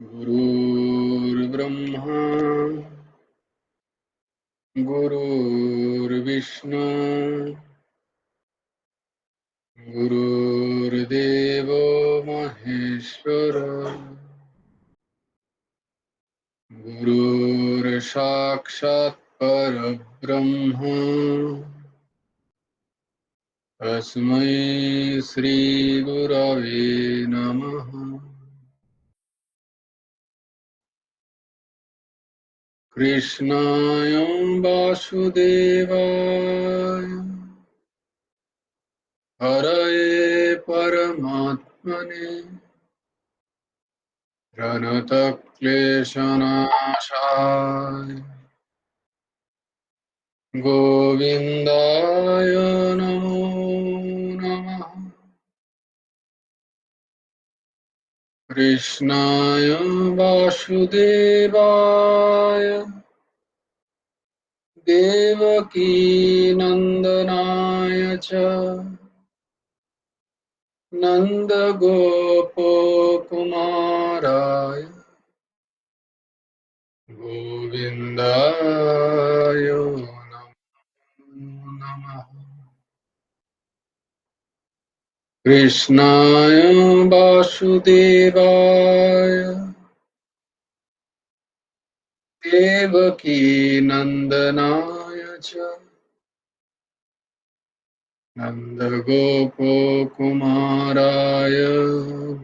गुरुर्ब्रह्मा गुरुर्विष्णु गुरुर्देवो महेश्वर गुरुर्साक्षात् परब्रह्म तस्मै श्रीगुरवे नमः। कृष्णाय वासुदेवाय हरये परमात्मने प्रणतक्लेशनाशाय गोविन्दाय नमो नमः। कृष्णाय वासुदेवाय देवकीनन्दनाय च नन्दगोपकुमाराय गोविन्दाय नमो नमः। कृष्णाय वासुदेवाय देवकीनन्दनाय च नन्दगोपकुमाराय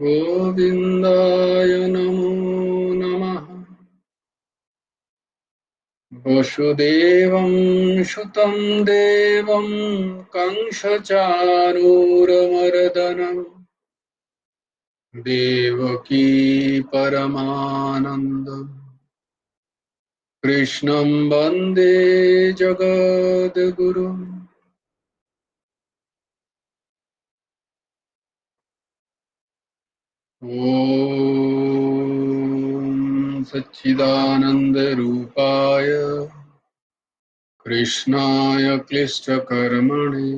गोविन्दाय नमो नमः। वसुदेवं सुतं देवं कंसचाणूरमर्दनं देवकी परमानन्दम् कृष्णं वन्दे जगद्गुरुम्। ॐ सच्चिदानन्दरूपाय कृष्णाय क्लिष्टकर्मणे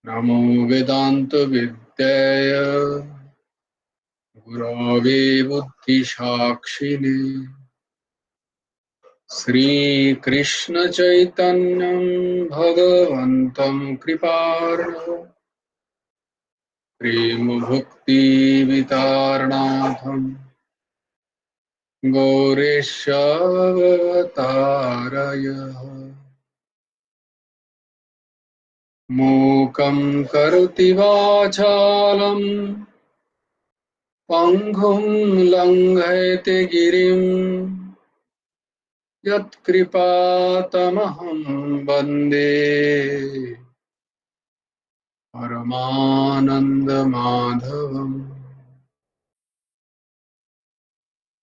नमो वेदान्तविद्याय गुरवे बुद्धिसाक्षिणे श्रीकृष्णचैतन्यं भगवन्तं कृपार्णवं प्रेमभक्तिवितारणाथं गौरीशावतारय मूकं करोति वाचालं पङ्गुं लङ्घयते गिरिं यत्कृपातमहं वन्दे परमानन्दमाधवम्।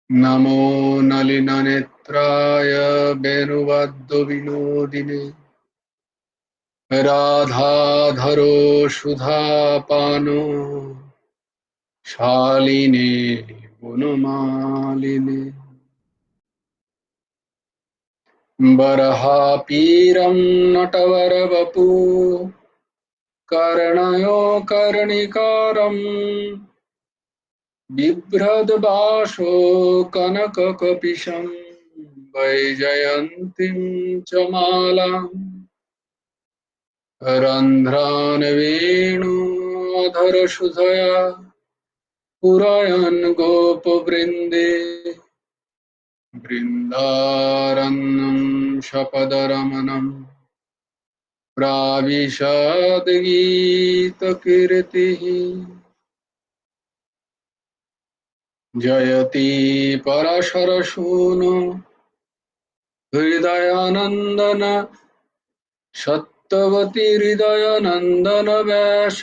नमो नलिननेत्राय वेणुवद्यविनोदिने राधाधरो सुधापानो शालिने गुणमालिने बर्हापीरं नटवरवपु कर्णयो कर्णिकारं बिभ्रद्बाशो कनककपिशं वैजयन्तीं च मालाम् रन्ध्रान् वेणुधरसुधया पुरयन् गोपवृन्दे बृन्दारण्यं शपदरमणं प्राविशद्गीतकीर्तिः जयति पराशरसूनो हृदयानन्दन सत्यवती हृदयानन्दन व्यास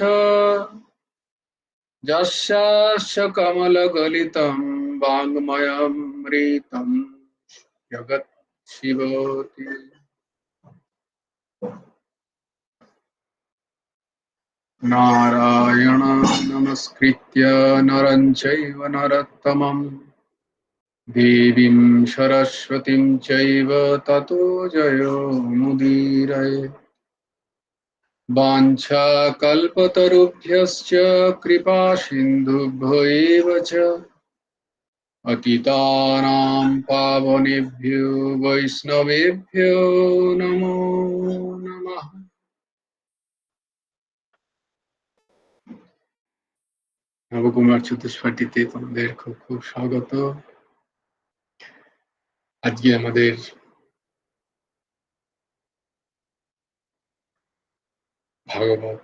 यस्यास्य कमलगलितं वाङ्मयमृतं जगत् शिवति। नारायण नमस्कृत्य नरं चैव नरोत्तमं देवीं सरस्वतीं चैव ततो जयो मुदीरये। वाञ्छाकल्पतरुभ्यश्च कृपा सिन्धुभ्यो एव च पतितानां पावनेभ्यो वैष्णवेभ्यो नमो नमः। নবকুমার চতুষ্পাঠীতে তোমাদের খুব খুব স্বাগত। আজকে আমাদের ভাগবত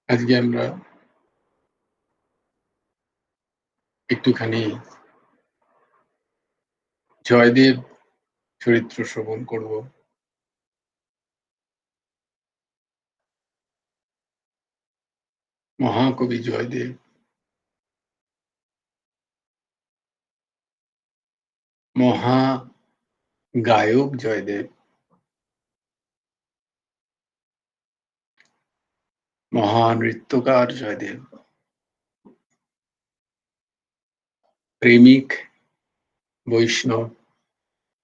আজকে আমরা একটুখানি জয়দেব চরিত্র শ্রবণ করব। মহাকবি জয়দেব, মহা গায়ক জয়দেব, মহানৃত্যকার জয়দেব, প্রেমিক বৈষ্ণব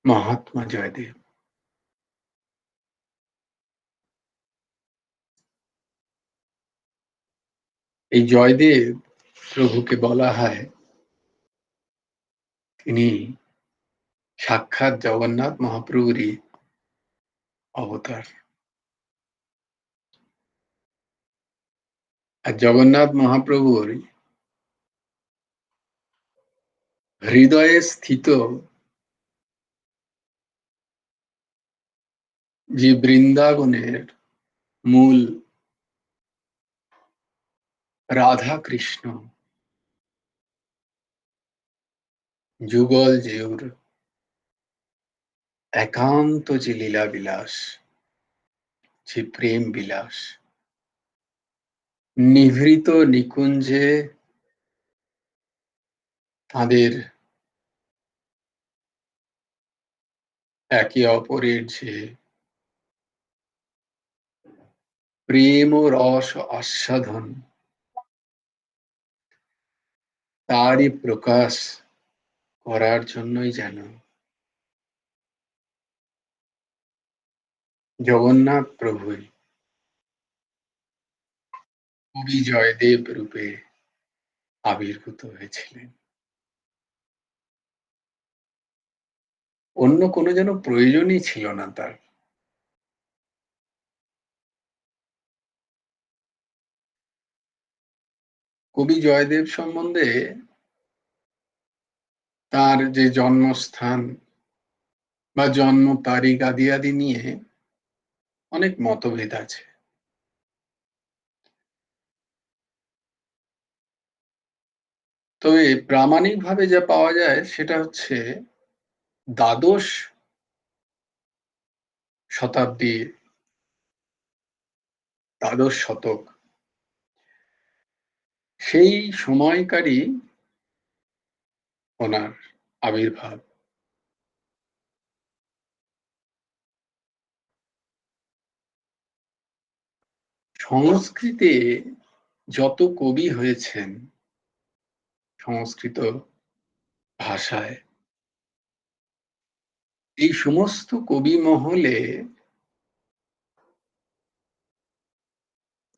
মহাত্মা জয়দেব। এই জয়দেব প্রভুকে বলা হয় তিনি সাক্ষাৎ জগন্নাথ মহাপ্রভুরই অবতার। আর জগন্নাথ মহাপ্রভুর হৃদয়ে স্থিত যে বৃন্দাবনের মূল রাধা কৃষ্ণ, যুগল জিউর একান্ত যে লীলা বিলাস, যে প্রেম বিলাস, নিভৃত নিকুঞ্জে তাদের একে অপরের যে প্রেম ও রস আস্বাদন, তারই প্রকাশ করার জন্যই যেন জগন্নাথ প্রভুই কবি জয়দেব রূপে আবির্ভূত হয়েছিলেন। অন্য কোনো যেন প্রয়োজনই ছিল না তার। কবি জয়দেব সম্বন্ধে তার যে জন্মস্থান বা জন্ম তারিখ আদি আদি নিয়ে অনেক মতভেদ আছে। তবে প্রামাণিকভাবে যা পাওয়া যায় সেটা হচ্ছে দ্বাদশ শতাব্দী, দ্বাদশ শতক, সেই সময়কারই ওনার আবির্ভাব। সংস্কৃতে যত কবি হয়েছেন সংস্কৃত ভাষায়, এই সমস্ত কবি মহলে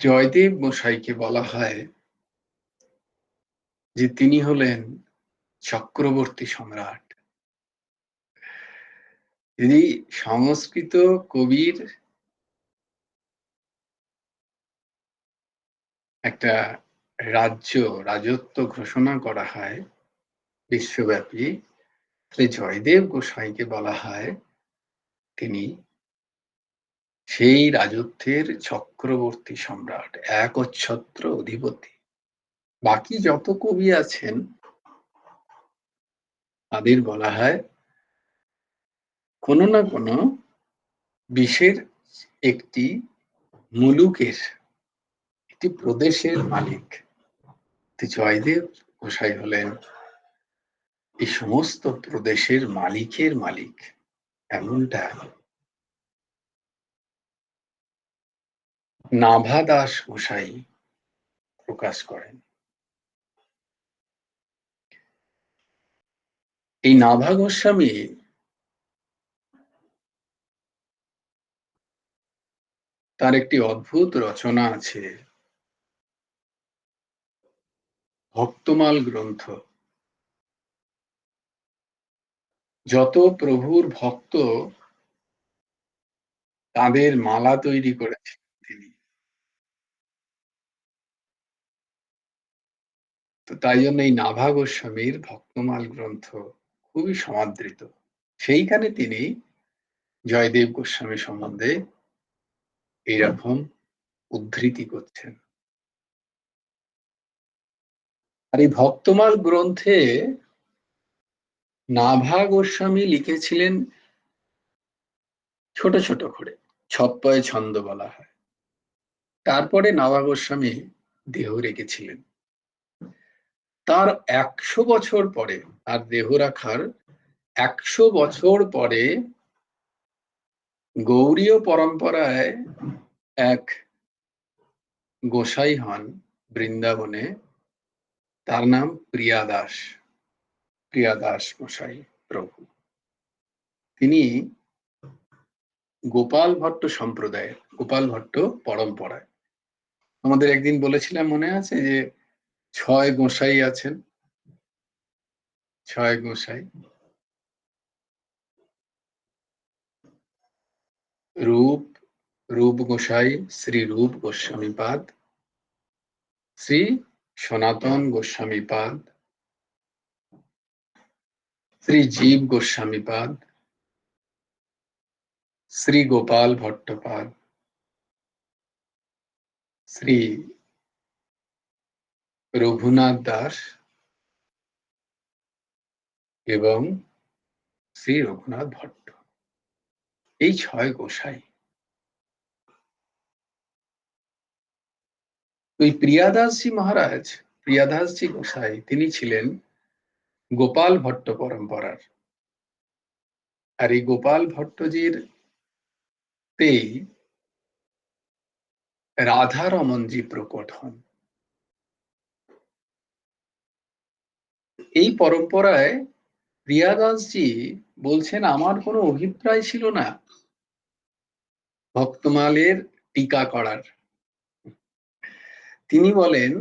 জয়দেব গোসাইকে বলা হয় যে তিনি হলেন চক্রবর্তী সম্রাট। যদি সংস্কৃত কবির একটা রাজত্ব ঘোষণা করা হয় বিশ্বব্যাপী, তাহলে জয়দেব গোসাইকে বলা হয় তিনি সেই রাজত্বের চক্রবর্তী সম্রাট, একচ্ছত্র অধিপতি। বাকি যত কবি আছেন তাদের বলা হয় কোনো না কোনো বিশেষ একটি মুলুকের, একটি প্রদেশের মালিক। জয়দেব গোসাই হলেন এই সমস্ত প্রদেশের মালিকের মালিক, এমনটা নাভা দাস গোসাই প্রকাশ করেন। এই নাভা গোস্বামী তার একটি অদ্ভুত রচনা আছে, ভক্তমাল গ্রন্থ। যত প্রভুর ভক্ত তাদের মালা তৈরি করেছেন তিনি। তো তাই জন্য এই নাভা গোস্বামীর ভক্তমাল গ্রন্থ খুবই সমাদৃত। সেইখানে তিনি জয়দেব গোস্বামী সম্বন্ধে এইরকম উদ্ধৃতি করছেন। আর এই ভক্তমাল গ্রন্থে নাভা গোস্বামী লিখেছিলেন ছোট ছোট করে, ছপ্পয় ছন্দ বলা হয়। তারপরে নাভা গোস্বামী দেহ রেখেছিলেন। তার ১০০ বছর পরে, তার দেহ রাখার ১০০ বছর পরে গৌড়ীয় পরম্পরায় এক গোসাই হন বৃন্দাবনে, তার নাম প্রিয়াদাস, প্রিয়াদাস গোসাই প্রভু। তিনি গোপাল ভট্ট সম্প্রদায়ের, গোপাল ভট্ট পরম্পরায়। আমাদের একদিন বলেছিলাম, মনে আছে, যে ৬ গোসাই আছেন, ৬ গোসাই। রূপ, রূপ গোসাই, শ্রী রূপ গোস্বামীপাদ, শ্রী সনাতন গোস্বামীপাদ, শ্রী জীব গোস্বামীপাদ, শ্রী গোপাল ভট্টপাদ, শ্রী রঘুনাথ দাস এবং শ্রী রঘুনাথ ভট্ট। এই ৬ গোসাই। ওই প্রিয়াদাসজি মহারাজ, প্রিয়াদাসজি গোসাই, তিনি ছিলেন গোপাল ভট্ট পরম্পরার। আর এই গোপাল ভট্টজির তেই রাধা রমনজি প্রকট হন। এই পরম্পরায় প্রিয়াদাসজি বলছেন, আমার কোনো অভিপ্রায় ছিল না ভক্তমালের টিকা করার। তিনি বলেন,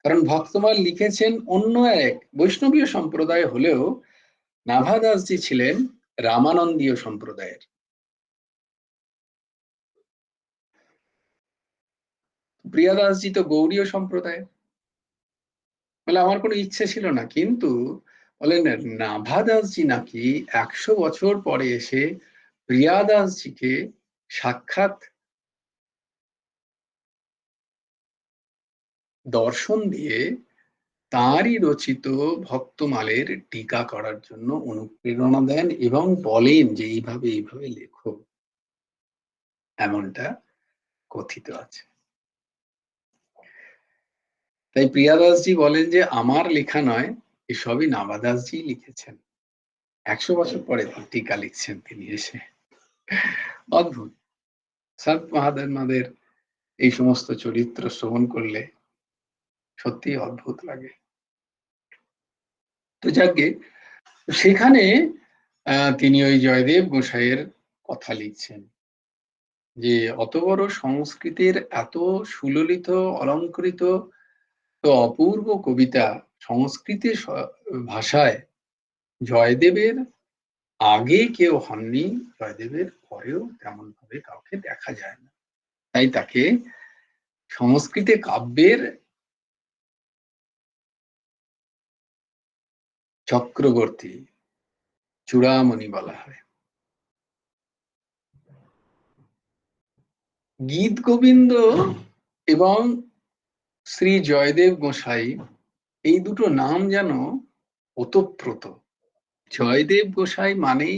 কারণ ভক্তমাল লিখেছেন অন্য এক বৈষ্ণবীয় সম্প্রদায় হলেও নাভাদাসজি ছিলেন রামানন্দীয় সম্প্রদায়ের। প্রিয়াদাসজি তো গৌড়ীয় সম্প্রদায়। বলে আমার কোনো ইচ্ছে ছিল না, কিন্তু বলেন নাভাদাসজি নাকি ১০০ বছর পরে এসে প্রিয়াদাসজিকে সাক্ষাৎ দর্শন দিয়ে তাঁরই রচিত ভক্তমালের টিকা করার জন্য অনুপ্রেরণা দেন এবং বলেন যে এইভাবে এইভাবে লেখো, এমনটা কথিত আছে। তাই প্রিয়াদাসজি বলেন যে আমার লেখা নয়, এসবই নাভাদাসজি লিখেছেন। ১০০ বছর পরে টিকা লিখছেন তিনি এসে। অদ্ভুত। সন্ত মহাত্মাদের এই সমস্ত চরিত্র শ্রবণ করলে সত্যি অদ্ভুত লাগে। তো যাকে সেখানে তিনি ওই জয়দেব গোসাইয়ের কথা লিখছেন যে অত বড় সংস্কৃতের এত সুললিত, অলঙ্কৃত, তো অপূর্ব কবিতা সংস্কৃতে ভাষায় জয়দেবের আগে কেউ হননি, জয়দেবের পরেও তেমন ভাবে কাউকে দেখা যায় না। তাই তাকে সংস্কৃতে কাব্যের চক্রবর্তী, চূড়ামণি বলা হয়। গীত গোবিন্দ এবং শ্রী জয়দেব গোসাই, এই দুটো নাম যেন ওতপ্রোত। জয়দেব গোসাই মানেই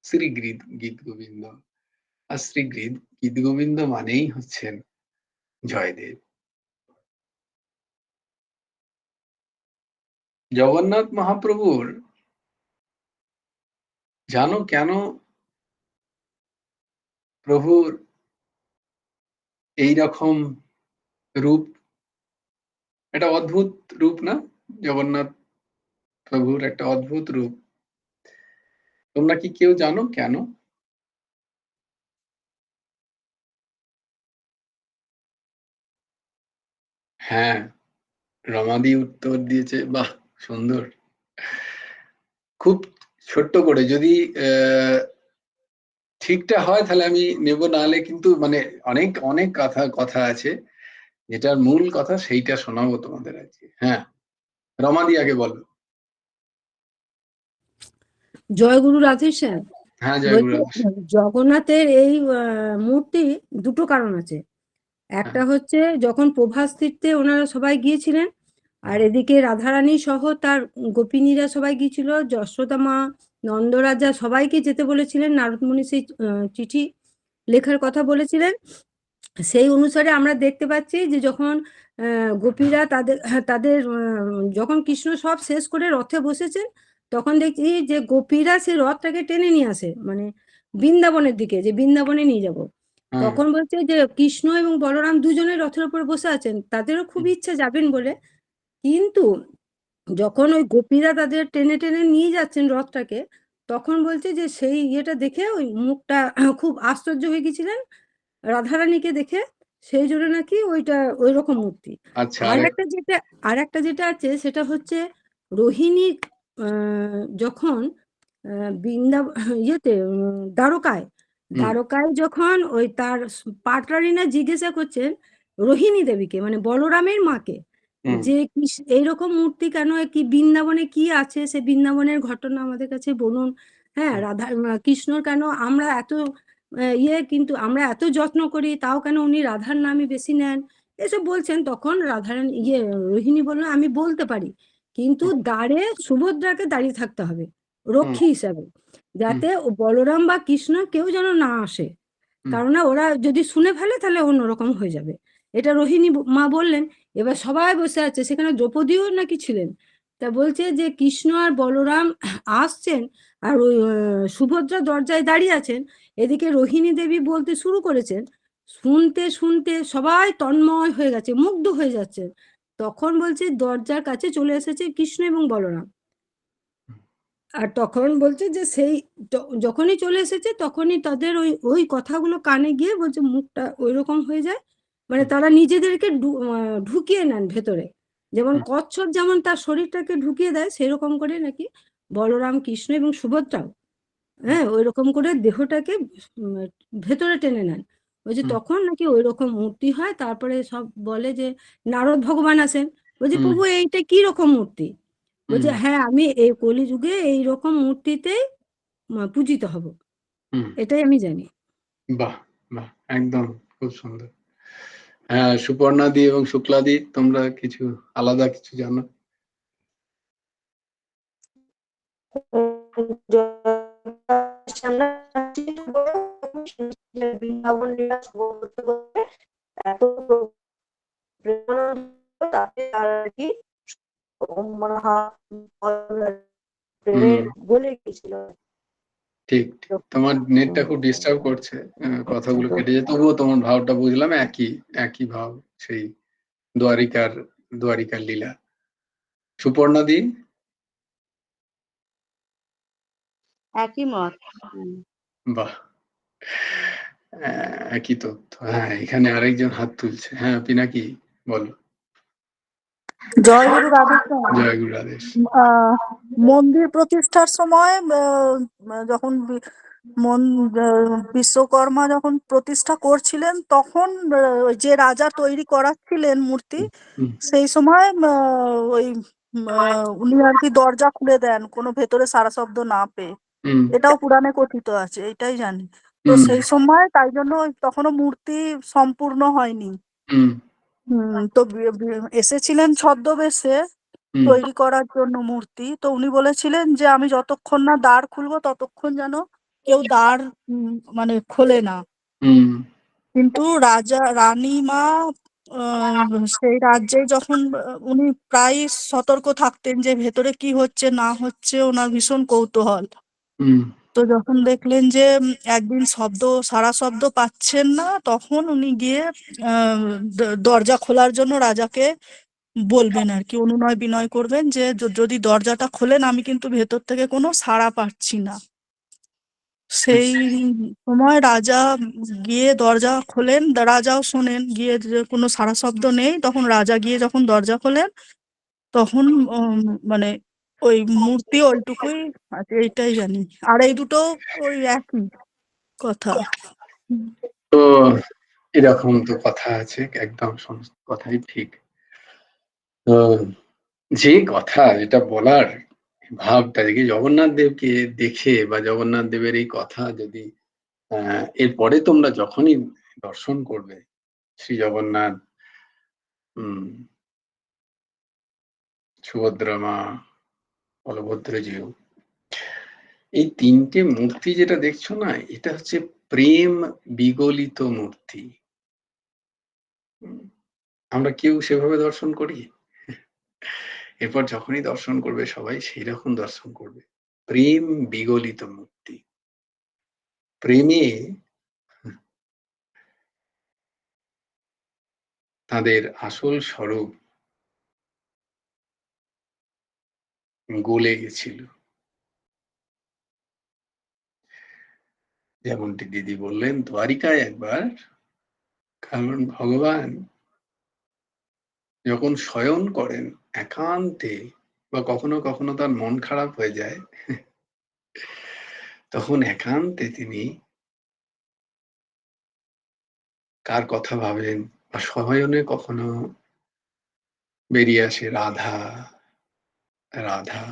শ্রী গীত গোবিন্দ, আর শ্রী গীত গোবিন্দ মানেই হচ্ছেন জয়দেব। জগন্নাথ মহাপ্রভুর জানো কেন প্রভুর এই রকম রূপ? এটা অদ্ভুত রূপ না? জগন্নাথ প্রভুর একটা অদ্ভুত রূপ। তোমরা কি কেউ জানো কেন? হ্যাঁ, রমাদি উত্তর দিয়েছে। বাহ! সুন্দর। খুব ছোট্ট করে যদি ঠিকটা হয় তাহলে আমি নেব, নাহলে কিন্তু মানে অনেক, অনেক কথা আছে। যেটার মূল কথা সেইটা শোনাবো তোমাদের আজকে। হ্যাঁ, রমাদি আগে বলো। জয়গুরু রাধে শ্যাম। হ্যাঁ, জয় বলছি, গুরু। জগন্নাথের এই মূর্তি দুটো কারণ আছে। হ্যাঁ, একটা হচ্ছে যখন প্রভাস তীর্থে ওনারা সবাই গিয়েছিলেন, আর এদিকে রাধারানী সহ তার গোপিনীরা সবাই গিয়েছিল, যশোদা মা, নন্দরাজা সবাইকে যেতে বলেছিলেন, নারদ মুনি সেই চিঠি লেখার কথা বলেছিলেন। সেই অনুসারে আমরা দেখতে পাচ্ছি যে যখন গোপীরা তাদের তাদের যখন কৃষ্ণ সব শেষ করে রথে বসেছেন, তখন দেখছি যে গোপীরা সেই রথটাকে টেনে নিয়ে আসে, মানে বৃন্দাবনের দিকে, যে বৃন্দাবনে নিয়ে যাব। হ্যাঁ, তখন বলছে যে কৃষ্ণ এবং বলরাম দুজনে রথের উপর বসে আছেন, তাদেরও খুব হুম, ইচ্ছা যাবেন বলে। কিন্তু যখন ওই গোপীরা তাদের টেনে টেনে নিয়ে যাচ্ছেন রথটাকে, তখন বলছে যে সেই ইয়েটা দেখে ওই মুখটা খুব আশ্চর্য হয়ে গেছিলেন রাধারানীকে দেখে, সেই জন্য নাকি ওইটা ওই রকম মূর্তি। আচ্ছা আর একটা যেটা আর একটা যেটা আছে সেটা হচ্ছে রোহিণী যখন বৃন্দা ইয়েতে দ্বারকায় হুম, দ্বারকায় যখন ওই তার পাটরানীরা জিজ্ঞাসা করছেন রোহিণী দেবীকে, মানে বলরামের মাকে, হুম, যে এইরকম মূর্তি কেন, কি বৃন্দাবনে কি আছে, সে বৃন্দাবনের ঘটনা আমাদের কাছে বলুন। হ্যাঁ, হুম, রাধা কৃষ্ণর কেন আমরা এত কিন্তু আমরা এত যত্ন করি, তাও কেন উনি রাধার নামই বেশি নেন, এসব বলছেন। তখন রাধারানী রোহিণী বলল, আমি বলতে পারি, কিন্তু হুম, দ্বারে সুভদ্রাকে দাঁড়িয়ে থাকতে হবে হুম, রক্ষী হিসাবে, হুম, যাতে ও বলরাম বা কৃষ্ণ কেউ যেন না আসে, হুম, কারণ না ওরা যদি শুনে ফেলে তাহলে অন্যরকম হয়ে যাবে। এটা রোহিণী মা বললেন। এবার সবাই বসে আছে, সেখানে দ্রৌপদীও নাকি ছিলেন। তা বলছে যে কৃষ্ণ আর বলরাম আসছেন, আর ওই সুভদ্রা দরজায় দাঁড়িয়ে আছেন। এদিকে রোহিণী দেবী বলতে শুরু করেছেন, শুনতে শুনতে সবাই তন্ময় হয়ে গেছে, মুগ্ধ হয়ে যাচ্ছে। তখন বলছে দরজার কাছে চলে এসেছে কৃষ্ণ এবং বলরাম। আর তখন বলছে যে সেই যখনই চলে এসেছে তখনই তাদের ওই ওই কথাগুলো কানে গিয়ে বলছে মুখটা ওই রকম হয়ে যায়, মানে হুম, তারা নিজেদেরকে ঢুকিয়ে নেন ভেতরে, যেমন হুম, কচ্ছপ যেমন তার শরীরটাকে ঢুকিয়ে দেয়, সেরকম করে নাকি বলরাম, কৃষ্ণ এবং সুভদ্রাও, হুম, হ্যাঁ, ওই রকম করে দেহটাকে উম, ভেতরে টেনে নেন। বলছে হুম, তখন নাকি ওই রকম মূর্তি হয়। তারপরে সব বলে যে নারদ ভগবান আসেন, বলছে হুম, প্রভু এইটা কি রকম মূর্তি, হুম, বলছে হ্যাঁ আমি এই কলিযুগে এই রকম মূর্তিতেই পূজিত হব, হুম, এটাই আমি জানি। বাহ! বাহ! একদম খুব সুন্দর। হ্যাঁ, সুপর্ণাদি এবং শুক্লাদি তোমরা কিছু আলাদা কিছু জানো? বৃন্দাবন লীলা করতে করতে এত প্রেমানন্দ তাতে আর কি মনে হয় হুম, প্রেমের গলে গেছিল। ঠিক, ঠিক। তোমার নেটটা খুব ডিস্টার্ব করছে। কথাগুলো কেটে যায়। তবুও তোমার ভাবটা বুঝলাম, একই, একই ভাব সেই দ্বারিকার দ্বারিকার লীলা। সুপর্ণাদি? একই মত। বাহ! একই তথ্য। হ্যাঁ, এখানে আরেকজন হাত তুলছে। হ্যাঁ, পিনাকি বলো। জয় গুরু রাধেশ্যাম। জয় গুরু আদেশ। আহ, মন্দির প্রতিষ্ঠার সময় যখন বিশ্বকর্মা যখন প্রতিষ্ঠা করছিলেন, তখন যে রাজা তৈরি করাচ্ছিলেন মূর্তি, হুম, সেই সময় ওই উনি আর কি দরজা খুলে দেন কোনো ভেতরে সারা শব্দ না পেয়ে। হুম, এটাও পুরাণে কথিত আছে, এটাই জানি। তো হুম, সেই সময় তাই জন্য তখনও মূর্তি সম্পূর্ণ হয়নি। হুম, তো এসেছিলেন ছদ্মবেশে হুম, তৈরি করার জন্য মূর্তি। তো উনি বলেছিলেন যে আমি যতক্ষণ না দ্বার খুলবো ততক্ষণ যেন কেউ দ্বার মানে খোলে না। হুম, কিন্তু রাজা রানীমা সেই রাজ্যে যখন উনি প্রায় সতর্ক থাকতেন যে ভেতরে কি হচ্ছে না হচ্ছে, ওনার ভীষণ কৌতূহল। হুম, তো যখন দেখলেন যে একদিন সারা শব্দ পাচ্ছেন না, তখন উনি গিয়ে দরজা খোলার জন্য রাজাকে বলবেন আর কি, অনুনয় বিনয় করবেন যে যদি দরজাটা খোলেন, আমি কিন্তু ভেতর থেকে কোনো সাড়া পাচ্ছি না। সেই সময় রাজা গিয়ে দরজা খোলেন, রাজাও শোনেন, গিয়ে যে কোনো সাড়া শব্দ নেই, তখন রাজা গিয়ে যখন দরজা খোলেন তখন মানে ওই মূর্তি ওইটুকুই আছে, এইটাই জানি। আর এই দুটো ওই একই কথা। তো এরকম তো কথা আছে, একদম সমস্ত কথাই ঠিক। তো যে কথা যেটা বলার ভাবটা দেখি জগন্নাথ দেবকে দেখে বা জগন্নাথ দেবের এই কথা যদি এরপরে তোমরা যখনই দর্শন করবে শ্রী জগন্নাথ, সুভদ্রা মা, বলভদ্রজিউ, এই তিনটে মূর্তি যেটা দেখছো না, এটা হচ্ছে প্রেম বিগলিত মূর্তি। আমরা কেউ সেভাবে দর্শন করি? এরপর যখনই দর্শন করবে সবাই সেই রকম দর্শন করবে, প্রেম বিগলিত মূর্তি। প্রেমে তাদের আসল স্বরূপ গলে গেছিল। যেমনটি দিদি বললেন, দ্বারিকায় একবার, কারণ ভগবান যখন শয়ন করেন একান্তে বা কখনো কখনো তার মন খারাপ হয়ে যায়, তখন একান্তে তিনি কার কথা ভাবেন, বা শয়নে কখনো বেরিয়ে আসে রাধা রাধা।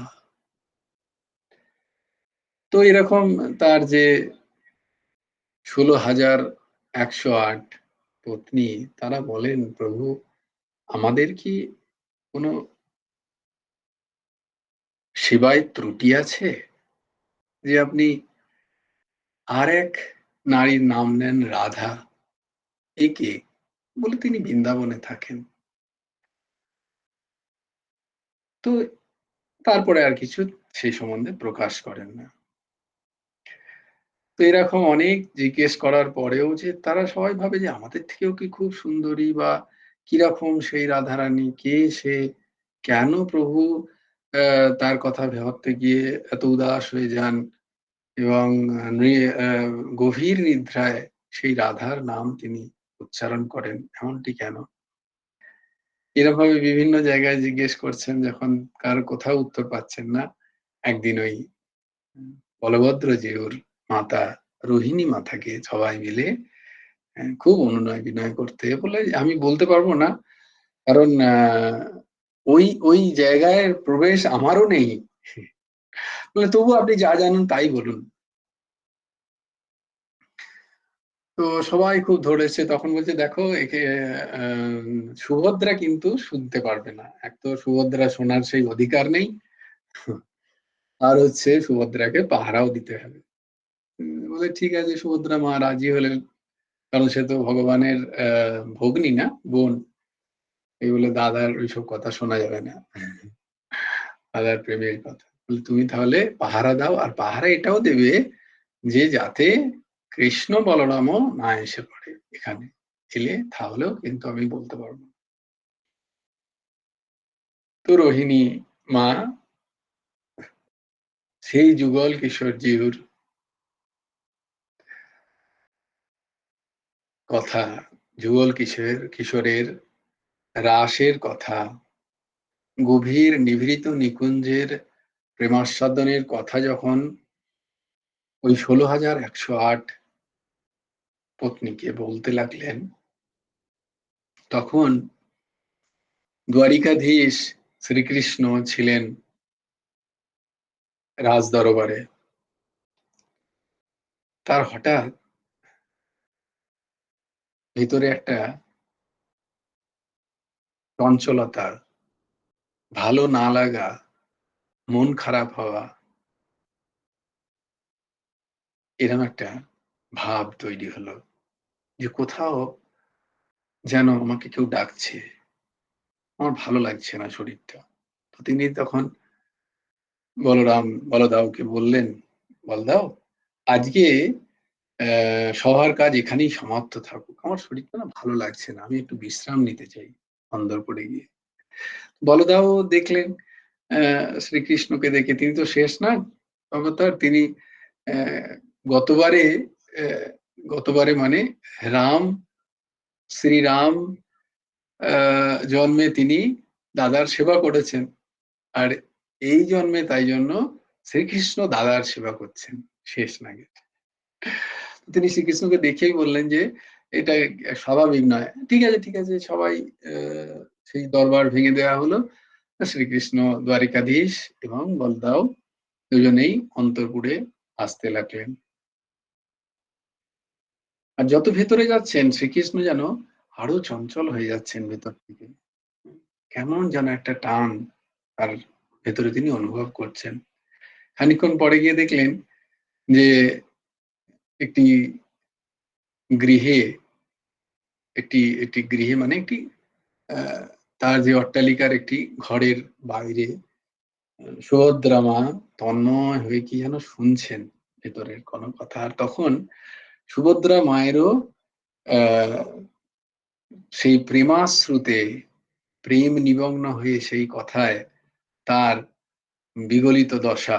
তো এরকম তার যে 16,108 পত্নী, তারা বলেন, প্রভু আমাদের কি কোনো সেবায় ত্রুটি আছে যে আপনি আর এক নারীর নাম নেন রাধা? একে বলে তিনি বৃন্দাবনে থাকেন। তো তারপরে আর কিছু সেই সম্বন্ধে প্রকাশ করেন না। তো এরকম অনেক জিজ্ঞেস করার পরেও যে তারা সবাই ভাবে যে আমাদের থেকেও কি খুব সুন্দরী, বা কিরকম সেই রাধারানী, কে সে, কেন প্রভু তার কথা ভাবতে গিয়ে এত উদাস হয়ে যান এবং গভীর নিদ্রায় সেই রাধার নাম তিনি উচ্চারণ করেন, এমনটি কেন? এরকম ভাবে বিভিন্ন জায়গায় জিজ্ঞেস করছেন, যখন কার কোথাও উত্তর পাচ্ছেন না, একদিন ওই বলভদ্রজিউর মাতা রোহিণী মাতাকে সবাই মিলে খুব অনুনয় বিনয় করতে বলে, আমি বলতে পারবো না, কারণ ওই ওই জায়গায় প্রবেশ আমারও নেই, বলে তবু আপনি যা জানেন তাই বলুন। তো সবাই খুব ধরেছে, তখন বলছে দেখো একে সুভদ্রা কিন্তু শুনতে পারবে না, এক তো সুভদ্রা শোনার সেই অধিকার নেই, আর হচ্ছে সুভদ্রাকে পাহারাও দিতে হবে। বলে ঠিক আছে, সুভদ্রা মা রাজি হলেন, কারণ সে তো ভগবানের ভগ্নী না, বোন, এই বলে দাদার ওইসব কথা শোনা যাবে না, দাদার প্রেমের কথা। বলে তুমি তাহলে পাহারা দাও, আর পাহারা এটাও দেবে যে যাতে কৃষ্ণ বলরামও না এসে পড়ে এখানে, এলে তাহলেও কিন্তু আমি বলতে পারবো। তো রোহিণী মা সেই যুগল কিশোরজিউর কথা, যুগল কিশোরের রাসের কথা, গভীর নিভৃত নিকুঞ্জের প্রেমাস্বাদনের কথা যখন ওই 16,108 পত্নীকে বলতে লাগলেন, তখন দ্বারিকাধীশ শ্রীকৃষ্ণ ছিলেন রাজ দরবারে। তার হঠাৎ ভিতরে একটা চঞ্চলতা, ভালো না লাগা, মন খারাপ হওয়া, এরকম একটা ভাব তৈরি হলো যে কোথাও যেন আমাকে কেউ ডাকছে, আমার ভালো লাগছে না শরীরটা। তো তিনি তখন বলদাওকে বললেন, বলদাও আজকে সবার কাজ এখানেই সমাপ্ত থাকুক, আমার শরীরটা না ভালো লাগছে না, আমি একটু বিশ্রাম নিতে চাই অন্দরপুরে গিয়ে। বলদাও দেখলেন শ্রীকৃষ্ণকে দেখে, তিনি তো শেষ না অবতার, তিনি গতবারে গতবারে মানে রাম শ্রীরাম জন্মে তিনি দাদার সেবা করেছেন, আর এই জন্মে তাই জন্য শ্রীকৃষ্ণ দাদার সেবা করছেন শেষ নাগে। তিনি শ্রীকৃষ্ণকে দেখেই বললেন যে এটা স্বাভাবিক নয়। ঠিক আছে ঠিক আছে, সবাই সেই দরবার ভেঙে দেওয়া হলো। শ্রীকৃষ্ণ দ্বারিকাধীশ এবং বলদাও দুজনেই অন্তঃপুরে আসতে লাগলেন। আর যত ভেতরে যাচ্ছেন শ্রীকৃষ্ণ যেন আরো চঞ্চল হয়ে যাচ্ছেন ভেতর থেকে, কেমন যেন একটা টান তার ভেতরে তিনি অনুভব করছেন। খানিকক্ষণ পরে গিয়ে দেখলেন যে একটি গৃহে একটি গৃহে মানে একটি তার যে অট্টালিকার একটি ঘরের বাইরে সুভদ্রা মা তন্ময় হয়ে কি যেন শুনছেন ভেতরের কোনো কথা। আর তখন সুভদ্রা মায়েরও সেই প্রেমাশ্রুতে প্রেম নিমগ্ন হয়ে সেই কথায় তার বিগলিত দশা,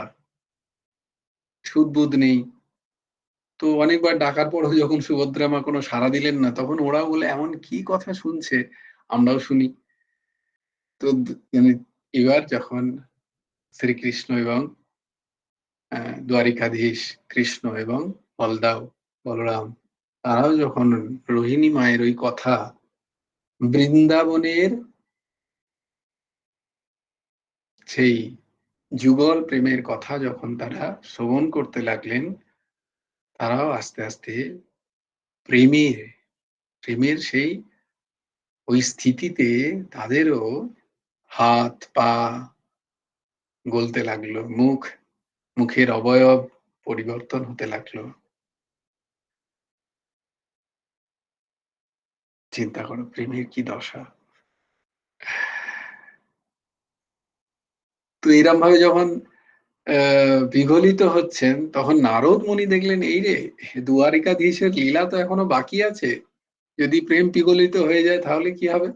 সুদবুদ নেই। তো অনেকবার ডাকার পরও যখন সুভদ্রা মা কোনো সাড়া দিলেন না, তখন ওরাও বলে এমন কি কথা শুনছে, আমরাও শুনি। তো এবার যখন শ্রীকৃষ্ণ এবং দ্বারিকাধীশ কৃষ্ণ এবং বলদাও বলরাম তারাও যখন রোহিণী মায়ের ওই কথা বৃন্দাবনের সেই যুগল প্রেমের কথা যখন তারা শ্রবণ করতে লাগলেন, তারাও আস্তে আস্তে প্রেমের সেই ওই স্থিতিতে তাদেরও হাত পা গলতে লাগলো, মুখের অবয়ব পরিবর্তন হতে লাগলো। চিন্তা করো প্রেমের কি দশা। তো এরম ভাবে যখন বিগলিত হচ্ছেন, তখন নারদ মুনি দেখলেন এই রে, দ্বারিকাধীশের লীলা তো এখনো বাকি আছে, যদি প্রেম বিগলিত হয়ে যায় তাহলে কি হবে?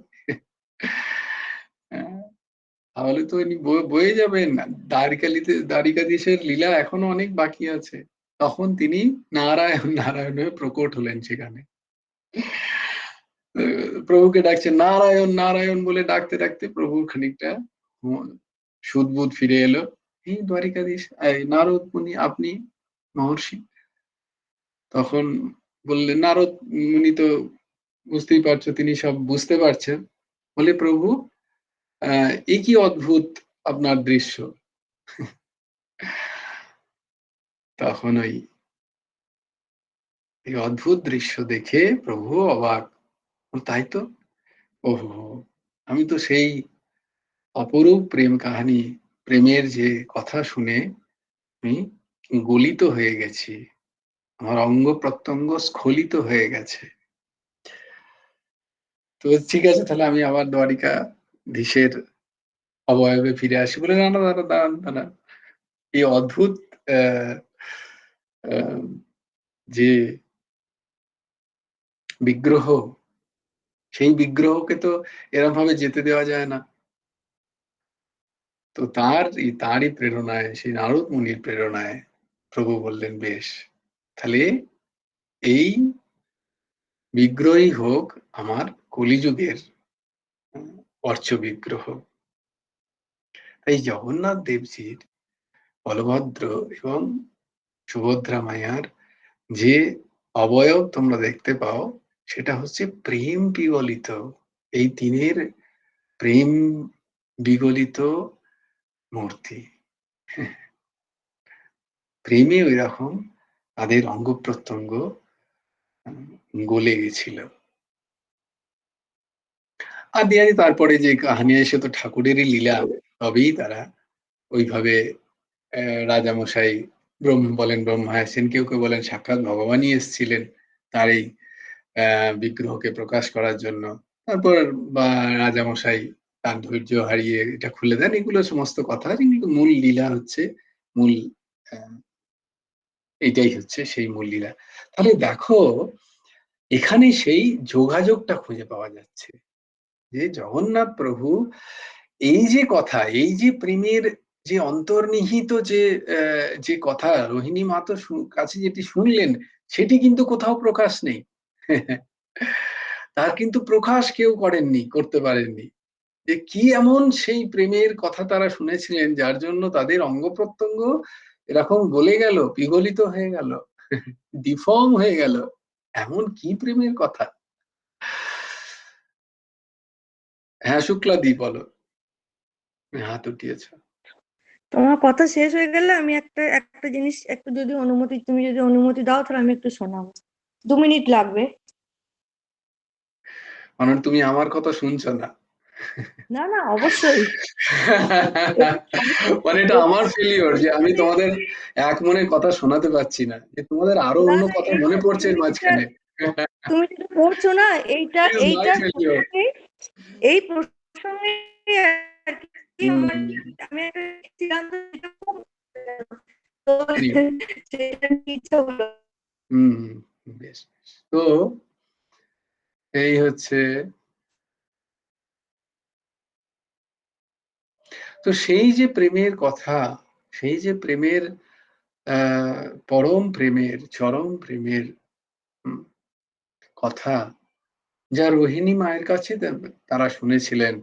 তাহলে তো বয়ে যাবেন। দ্বারিকাধীশের লীলা এখনো অনেক বাকি আছে। তখন তিনি নারায়ণ নারায়ণ হয়ে প্রকট হলেন সেখানে। প্রভুকে ডাকছেন নারায়ণ নারায়ণ বলে ডাকতে ডাকতে প্রভু খানিকটা সুদবুদ ফিরে এলো। এই দ্বারিকাধীশ, নারদ মুনি আপনি মহর্ষি? তখন বললেন, নারদ মুনি তো বুঝতেই পারছো তিনি সব বুঝতে পারছেন, বলে প্রভু এ কি অদ্ভুত আপনার দৃশ্য। তখন এই অদ্ভুত দৃশ্য দেখে প্রভু অবাক, তাই তো, ওহো আমি তো সেই অপরূপ প্রেম কাহিনী, প্রেমের যে কথা শুনে আমি গলিত হয়ে গেছি, আমার অঙ্গ প্রত্যঙ্গ স্খলিত হয়ে গেছে। তো ঠিক আছে, তাহলে আমি আবার দ্বারিকাধীশের অবয়বে ফিরে আসি। বলে না না দাঁড়া দাঁড়ান দাঁড়ান, এই অদ্ভুত যে বিগ্রহ, সেই বিগ্রহকে তো এরম ভাবে যেতে দেওয়া যায় না। তো তারই প্রেরণায়, সেই নারদ মুনির প্রেরণায় প্রভু বললেন বেশ, তাহলে এই বিগ্রহই হোক আমার কলিযুগের অর্চ বিগ্রহ। তাই জগন্নাথ দেবজির, বলভদ্র এবং সুভদ্রা মায়ার যে অবয়ব তোমরা দেখতে পাও, সেটা হচ্ছে প্রেম বিগলিত, এই তিনের প্রেম বিগলিত মূর্তি। প্রেমে ওই রকম তাদের অঙ্গ প্রত্যঙ্গ গলে গেছিল। আর দিয়ে তারপরে যে কাহিনী এসে তো ঠাকুরেরই লীলা, তবেই তারা ওইভাবে রাজামশাই বলেন ব্রহ্মা এসেছেন, কেউ কেউ বলেন সাক্ষাৎ ভগবানই এসেছিলেন তার এই বিগ্রহকে প্রকাশ করার জন্য। তারপর বা রাজামশাই তার ধৈর্য হারিয়ে এটা খুলে দেন। এগুলো সমস্ত কথা, কিন্তু মূল লীলা হচ্ছে, মূল এটাই হচ্ছে সেই মূল লীলা। তাহলে দেখো এখানে সেই যোগাযোগটা খুঁজে পাওয়া যাচ্ছে যে জগন্নাথ প্রভু এই যে কথা, এই যে প্রেমের যে অন্তর্নিহিত যে কথা রোহিণী মা তো কাছে যেটি শুনলেন সেটি কিন্তু কোথাও প্রকাশ নেই। তার কিন্তু প্রকাশ কেউ করেননি, করতে পারেননি। যে কি এমন সেই প্রেমের কথা তারা শুনেছিলেন যার জন্য তাদের অঙ্গ প্রত্যঙ্গ এরকম গলে গেল, পিঘলিত হয়ে গেল, ডিফর্ম হয়ে গেল। এমন কি প্রেমের কথা? হ্যাঁ, শুক্লাদি বলো। হাত উঠিয়েছ। তোমার কথা শেষ হয়ে গেলে আমি একটা জিনিস একটু তুমি যদি অনুমতি দাও তাহলে আমি একটু শোনাবো। 2 মিনিট লাগবে। মানে তুমি আমার কথা শুনছো না। না না, অবশ্যই। মানে এটা আমার ফেলিওর যে আমি তোমাদের এক মনের কথা শোনাতে পারছি না, যে তোমাদের আরো না অন্য না, কথা মনে পড়ছে এর মাঝখানে। তুমি যেটা বলছো না, It is my এইটার failure. প্রসঙ্গে এই প্রসঙ্গে আর কি আমি একটা সিদ্ধান্ত নিতে খুব তো সেটা নিয়ে ইচ্ছা হলো। বেশ। তো এই হচ্ছে, তো সেই যে প্রেমের কথা, সেই যে প্রেমের পরম প্রেমের, চরম প্রেমের কথা যা রোহিণী মায়ের কাছে তারা শুনেছিলেন,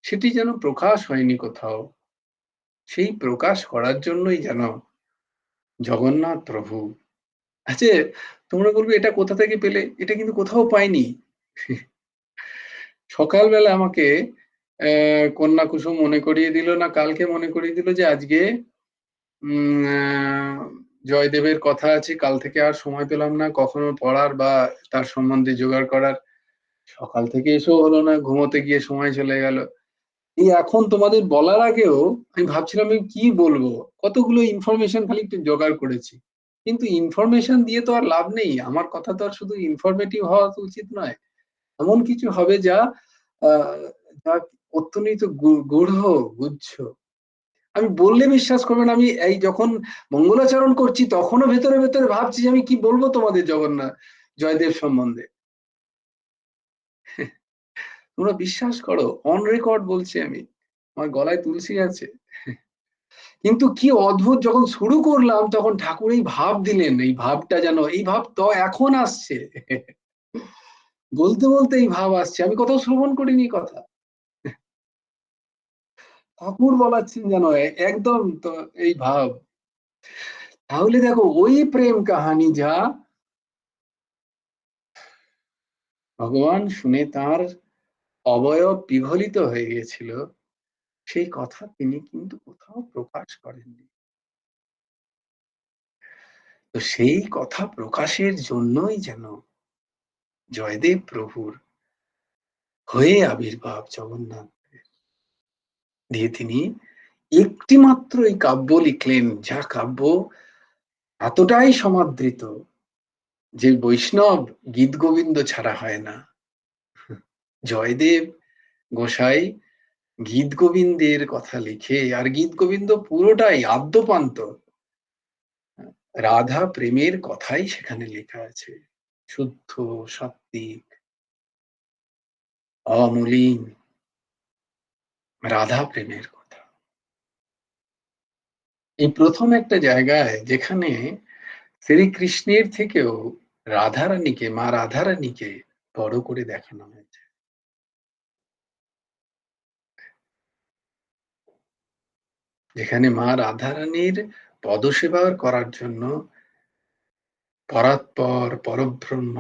সেটি যেন প্রকাশ হয়নি কোথাও। সেই প্রকাশ করার জন্যই যেন জগন্নাথ প্রভু, আচ্ছা তোমরা বলবে এটা কোথা থেকে পেলে? এটা কিন্তু কোথাও পাইনি। সকালবেলা আমাকে কন্যা কুসুম মনে করিয়ে দিল, না কালকে মনে করিয়ে দিল যে আজকে জয়দেবের কথা আছে, কাল থেকে আর সময় পেলাম না কখনো পড়ার বা তার সম্বন্ধে জোগাড় করার। সকাল থেকে এসেও হলো না, ঘুমোতে গিয়ে সময় চলে গেল। এই এখন তোমাদের বলার আগেও আমি ভাবছিলাম আমি কি বলবো, কতগুলো ইনফরমেশন খালি একটু জোগাড় করেছি, কিন্তু ইনফরমেশন দিয়ে তো আর লাভ নেই। আমার কথা তো আর শুধু ইনফরমেটিভ হওয়া তো উচিত নয়, এমন কিছু হবে যা যা অত্যন্ত গূঢ় গুচ্ছ। আমি বললে বিশ্বাস করবে না, আমি এই যখন মঙ্গলাচরণ করছি তখনও ভেতরে ভেতরে ভাবছি যে আমি কি বলবো তোমাদের জগন্নাথ জয়দেব সম্বন্ধে। তোমরা বিশ্বাস করো, অন রেকর্ড বলছি আমি, আমার গলায় তুলসী আছে। কিন্তু কি অদ্ভুত, যখন শুরু করলাম তখন ঠাকুর এই ভাব দিলেন, এই ভাবটা যেন, এই ভাব তো এখন আসছে। বলতে বলতে এই ভাব আসছে, আমি কোথাও শ্রবণ করিনি কথা, ঠাকুর বলাচ্ছেন যেন একদম তো এই ভাব। তাহলে দেখো ওই প্রেম কাহানি যা ভগবান শুনে তার অবয়ব পিঘলিত হয়ে গেছিল, সেই কথা তিনি কিন্তু কোথাও প্রকাশ করেননি। তো সেই কথা প্রকাশের জন্যই যেন জয়দেব প্রভুর হয়ে আবির্ভাব জগন্নাথ দিয়ে তিনি একটি মাত্র এই কাব্য লিখলেন, যা কাব্য এতটাই সমাদৃত যে বৈষ্ণব গীত গোবিন্দ ছাড়া হয় না। জয়দেব গোসাই গীত গোবিন্দের কথা লিখে, আর গীত গোবিন্দ পুরোটাই আদ্যপান্ত রাধা প্রেমের কথাই সেখানে লেখা আছে, শুদ্ধ সাত্বিক অমলিন রাধা প্রেমের কথা। এই প্রথম একটা জায়গায় যেখানে শ্রীকৃষ্ণের থেকেও রাধারানীকে, মা রাধারানীকে বড় করে দেখানো হয়েছে। যেখানে মা রাধারানীর পদসেবা করার জন্য পরাৎপর পরব্রহ্ম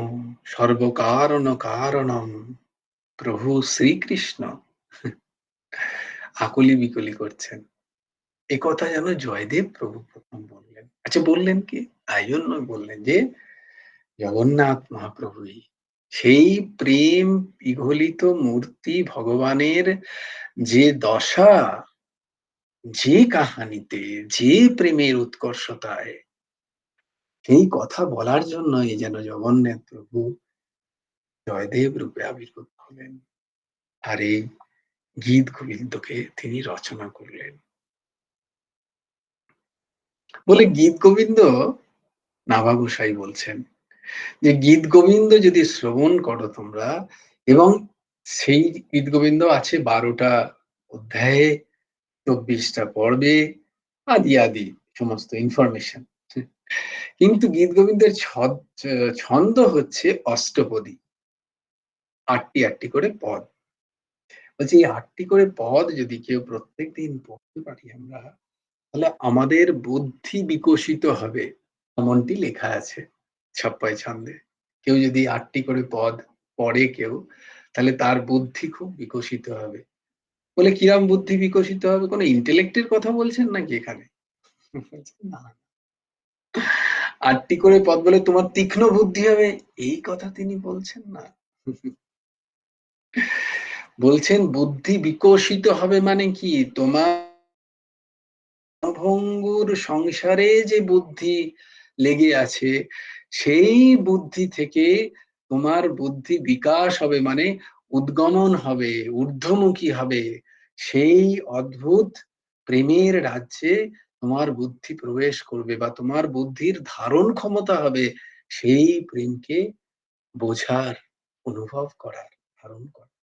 সর্বকারণ কারণম প্রভু শ্রীকৃষ্ণ আকুলি বিকলি করছেন, এ কথা যেন জয়দেব প্রভু প্রথম বললেন। আচ্ছা বললেন কি? তাই জন্য বললেন যে জগন্নাথ মহাপ্রভুই সেই প্রেম পিঘলিত মূর্তি ভগবানের যে দশা, যে কাহানিতে, যে প্রেমের উৎকর্ষতায়, সেই কথা বলার জন্যই যেন জগন্নাথ প্রভু জয়দেব রূপে আবির্ভূত হলেন, আর এই গীত গোবিন্দকে তিনি রচনা করলেন। বলে গীত গোবিন্দ, নাভা গোসাই বলছেন যে গীত গোবিন্দ যদি শ্রবণ করো তোমরা, এবং সেই গীত গোবিন্দ আছে 12টা অধ্যায়ে 24টা পর্বে, আদি আদি সমস্ত ইনফরমেশন। কিন্তু গীত গোবিন্দের ছন্দ হচ্ছে অষ্টপদী, 8টি করে পদ। বলছি এই 8টি করে পদ যদি কেউ প্রত্যেকদিন পড়তে পারি আমরা, তাহলে আমাদের বুদ্ধি বিকশিত হবে, এমনটি লেখা আছে ছাপ্পাই ছন্দে। কেউ যদি 8টি করে পদ পড়ে কেউ, তাহলে তার বুদ্ধি খুব বিকশিত হবে। বলে কিরম বুদ্ধি বিকশিত হবে? কোনো ইন্টেলেক্টের কথা বলছেন নাকি এখানে? না, 8টি করে পদ বলে তোমার তীক্ষ্ণ বুদ্ধি হবে, এই কথা তিনি বলছেন না। বলছেন বুদ্ধি বিকশিত হবে মানে কি, তোমার ভঙ্গুর সংসারে যে বুদ্ধি লেগে আছে, সেই বুদ্ধি থেকে তোমার বুদ্ধি বিকাশ হবে, মানে উদ্গমন হবে, ঊর্ধ্বমুখী হবে। সেই অদ্ভুত প্রেমের রাজ্যে তোমার বুদ্ধি প্রবেশ করবে, বা তোমার বুদ্ধির ধারণ ক্ষমতা হবে সেই প্রেমকে বোঝার, অনুভব করার, ধারণ করার।